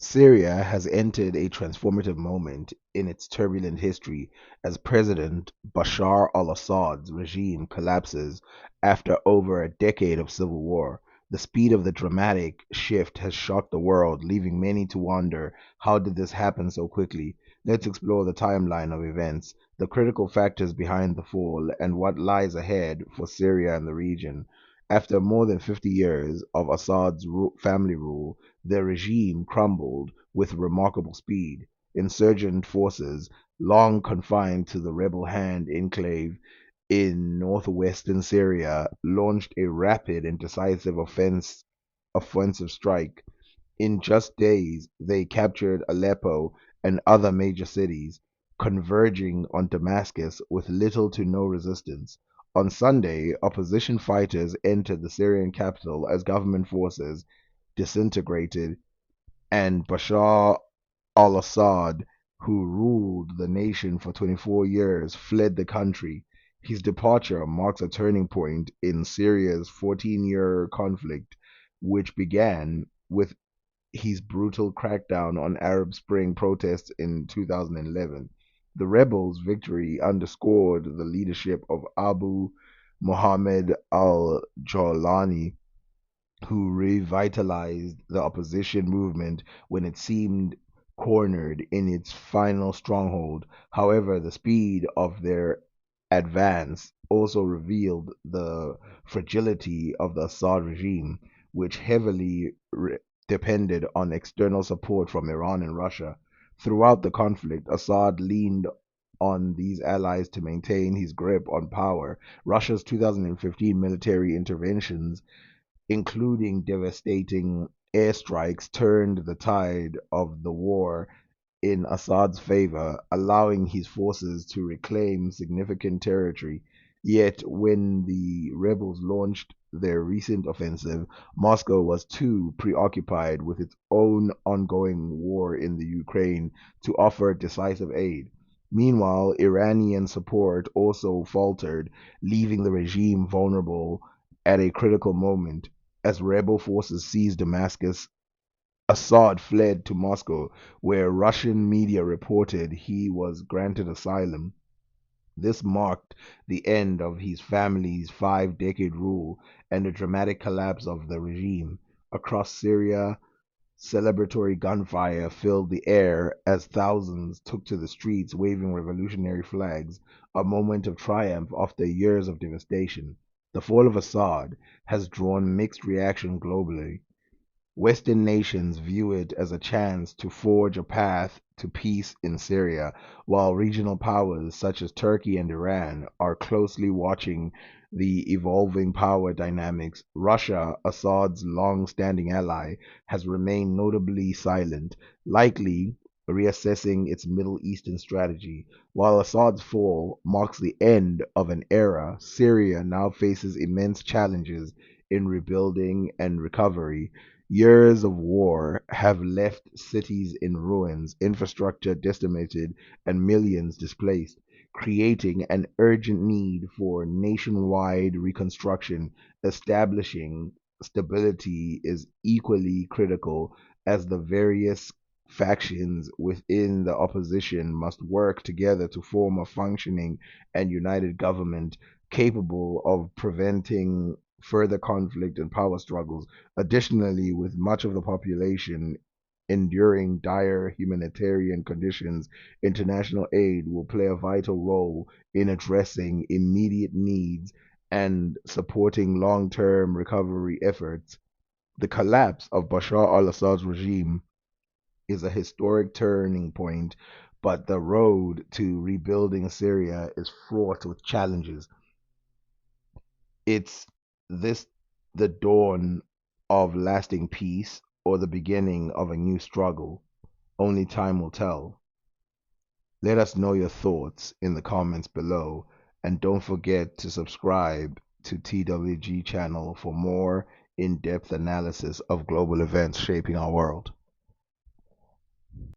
Syria has entered a transformative moment in its turbulent history as President Bashar al-Assad's regime collapses after over a decade of civil war. The speed of the dramatic shift has shocked the world, leaving many to wonder, how did this happen so quickly? Let's explore the timeline of events, the critical factors behind the fall, and what lies ahead for Syria and the region. After more than 50 years of Assad's family rule, the regime crumbled with remarkable speed. Insurgent forces, long confined to the rebel hand enclave in northwestern Syria, launched a rapid and decisive offensive strike. In just days, they captured Aleppo and other major cities, converging on Damascus with little to no resistance. On Sunday, opposition fighters entered the Syrian capital as government forces disintegrated, and Bashar al-Assad, who ruled the nation for 24 years, fled the country. His departure marks a turning point in Syria's 14-year conflict, which began with his brutal crackdown on Arab Spring protests in 2011. The rebels' victory underscored the leadership of Abu Muhammad al-Jawlani, who revitalized the opposition movement when it seemed cornered in its final stronghold. However, the speed of their advance also revealed the fragility of the Assad regime, which heavily depended on external support from Iran and Russia. Throughout the conflict, Assad leaned on these allies to maintain his grip on power. Russia's 2015 military interventions, including devastating airstrikes, turned the tide of the war in Assad's favor, allowing his forces to reclaim significant territory. Yet, when the rebels launched their recent offensive, Moscow was too preoccupied with its own ongoing war in the Ukraine to offer decisive aid. Meanwhile, Iranian support also faltered, leaving the regime vulnerable at a critical moment. As rebel forces seized Damascus, Assad fled to Moscow, where Russian media reported he was granted asylum. This marked the end of his family's 5-decade rule and the dramatic collapse of the regime. Across Syria, celebratory gunfire filled the air as thousands took to the streets waving revolutionary flags, a moment of triumph after years of devastation. The fall of Assad has drawn mixed reaction globally. Western nations view it as a chance to forge a path to peace in Syria, while regional powers such as Turkey and Iran are closely watching the evolving power dynamics. Russia, Assad's long-standing ally, has remained notably silent, likely reassessing its Middle Eastern strategy. While Assad's fall marks the end of an era, Syria now faces immense challenges in rebuilding and recovery. Years of war have left cities in ruins, infrastructure decimated, and millions displaced, creating an urgent need for nationwide reconstruction. Establishing stability is equally critical, as the various factions within the opposition must work together to form a functioning and united government capable of preventing further conflict and power struggles. Additionally, with much of the population enduring dire humanitarian conditions, international aid will play a vital role in addressing immediate needs and supporting long term recovery efforts. The collapse of Bashar al Assad's regime is a historic turning point, but the road to rebuilding Syria is fraught with challenges. It's this the dawn of lasting peace or the beginning of a new struggle? Only time will tell. Let us know your thoughts in the comments below, and don't forget to subscribe to TWG channel for more in-depth analysis of global events shaping our world.